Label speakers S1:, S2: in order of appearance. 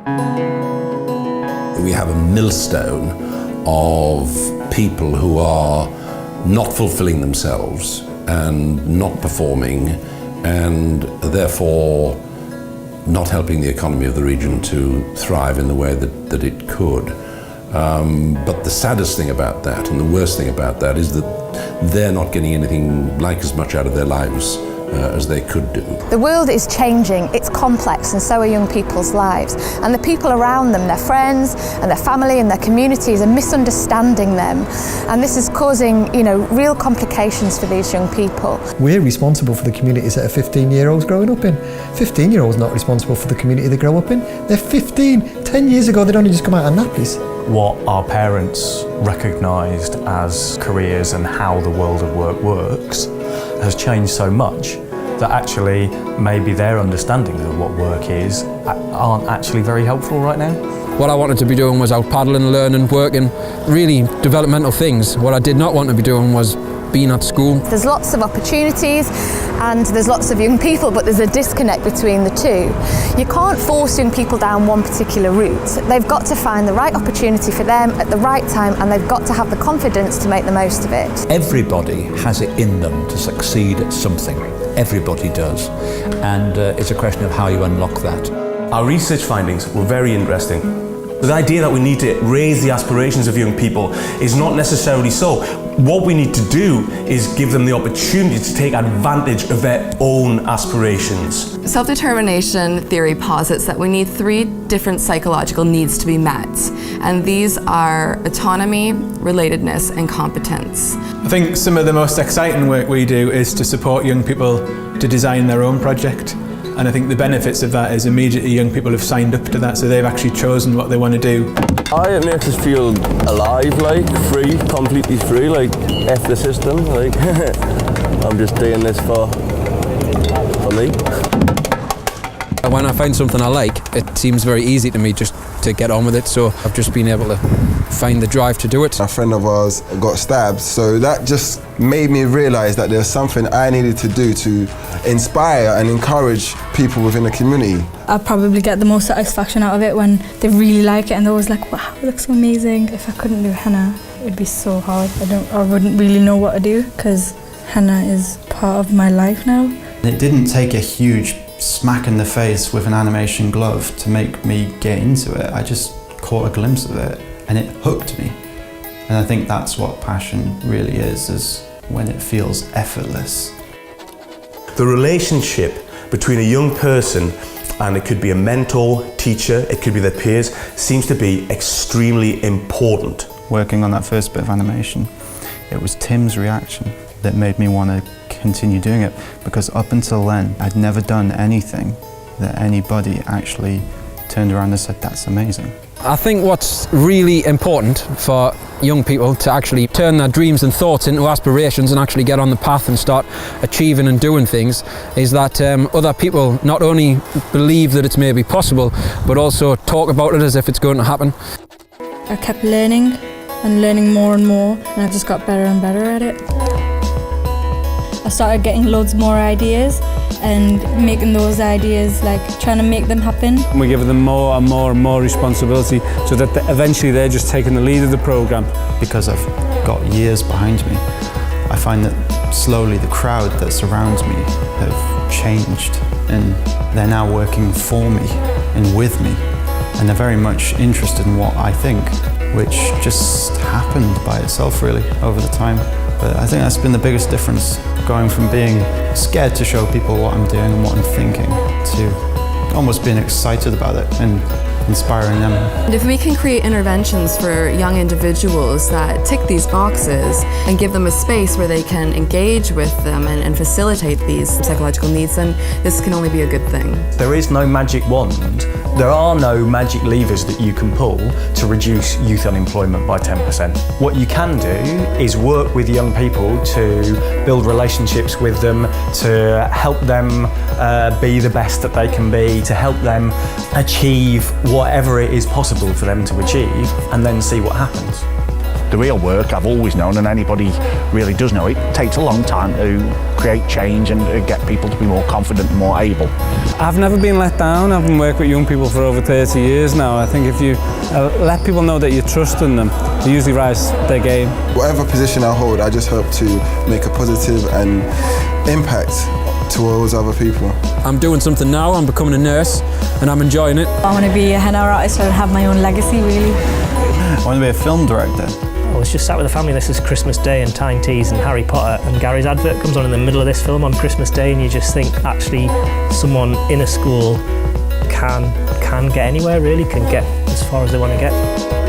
S1: We have a millstone of people who are not fulfilling themselves and not performing, and therefore not helping the economy of the region to thrive in the way that it could. But the saddest thing about that, and the worst thing about that, is that they're not getting anything like as much out of their lives as they could do.
S2: The world is changing, it's complex, and so are young people's lives. And the people around them, their friends and their family and their communities, are misunderstanding them. And this is causing, real complications for these young people.
S3: We're responsible for the communities that a 15-year-old's growing up in. 15-year-old's not responsible for the community they grow up in. They're 15. 10 years ago, they'd only just come out of nappies.
S4: What our parents recognised as careers and how the world of work works has changed so much that actually maybe their understandings of what work is aren't actually very helpful right now.
S5: What I wanted to be doing was out paddling, learning, working, really developmental things. What I did not want to be doing was being at school.
S2: There's lots of opportunities and there's lots of young people, but there's a disconnect between the two. You can't force young people down one particular route. They've got to find the right opportunity for them at the right time, and they've got to have the confidence to make the most of it.
S6: Everybody has it in them to succeed at something. Everybody does. And it's a question of how you unlock that.
S7: Our research findings were very interesting. The idea that we need to raise the aspirations of young people is not necessarily so. What we need to do is give them the opportunity to take advantage of their own aspirations.
S8: Self-determination theory posits that we need 3 different psychological needs to be met, and these are autonomy, relatedness, and competence.
S9: I think some of the most exciting work we do is to support young people to design their own project. And I think the benefits of that is immediately young people have signed up to that, so they've actually chosen what they want to do.
S10: It makes us feel alive, free, completely free, F the system, I'm just doing this for me.
S5: When I find something I like, it seems very easy to me just to get on with it, so I've just been able to find the drive to do it.
S11: A friend of ours got stabbed, so that just made me realise that there's something I needed to do to inspire and encourage people within the community.
S12: I probably get the most satisfaction out of it when they really like it and they're always like, wow, it looks so amazing. If I couldn't do henna, it'd be so hard. I wouldn't really know what to do, because henna is part of my life now.
S13: It didn't take a huge smack in the face with an animation glove to make me get into it. I just caught a glimpse of it and it hooked me. And I think that's what passion really is when it feels effortless.
S7: The relationship between a young person, and it could be a mentor, teacher, it could be their peers, seems to be extremely important.
S13: Working on that first bit of animation, it was Tim's reaction that made me want to continue doing it, because up until then I'd never done anything that anybody actually turned around and said, that's amazing.
S5: I think what's really important for young people to actually turn their dreams and thoughts into aspirations and actually get on the path and start achieving and doing things is that other people not only believe that it's maybe possible, but also talk about it as if it's going to happen.
S12: I kept learning and learning more and more, and I just got better and better at it. I started getting loads more ideas and making those ideas, trying to make them happen.
S14: We give them more and more and more responsibility so that eventually they're just taking the lead of the programme.
S13: Because I've got years behind me, I find that slowly the crowd that surrounds me have changed, and they're now working for me and with me, and they're very much interested in what I think, which just happened by itself really over the time. But I think that's been the biggest difference, going from being scared to show people what I'm doing and what I'm thinking to almost being excited about it and inspiring them.
S8: And if we can create interventions for young individuals that tick these boxes and give them a space where they can engage with them and facilitate these psychological needs, then this can only be a good thing.
S4: There is no magic wand. There are no magic levers that you can pull to reduce youth unemployment by 10%. What you can do is work with young people to build relationships with them, to help them be the best that they can be, to help them achieve whatever it is possible for them to achieve, and then see what happens.
S15: The real work, I've always known, and anybody really does know, it takes a long time to create change and get people to be more confident and more able.
S14: I've never been let down. I've been working with young people for over 30 years now. I think if you let people know that you trust in them, they usually rise their game.
S11: Whatever position I hold, I just hope to make a positive and impact towards other people.
S5: I'm doing something now, I'm becoming a nurse and I'm enjoying it.
S12: I want to be a henna artist and have my own legacy, really.
S13: I want to be a film director.
S16: I was just sat with the family, this is Christmas Day and Tyne Tees and Harry Potter, and Gary's advert comes on in the middle of this film on Christmas Day, and you just think actually someone in a school can get anywhere really, can get as far as they want to get.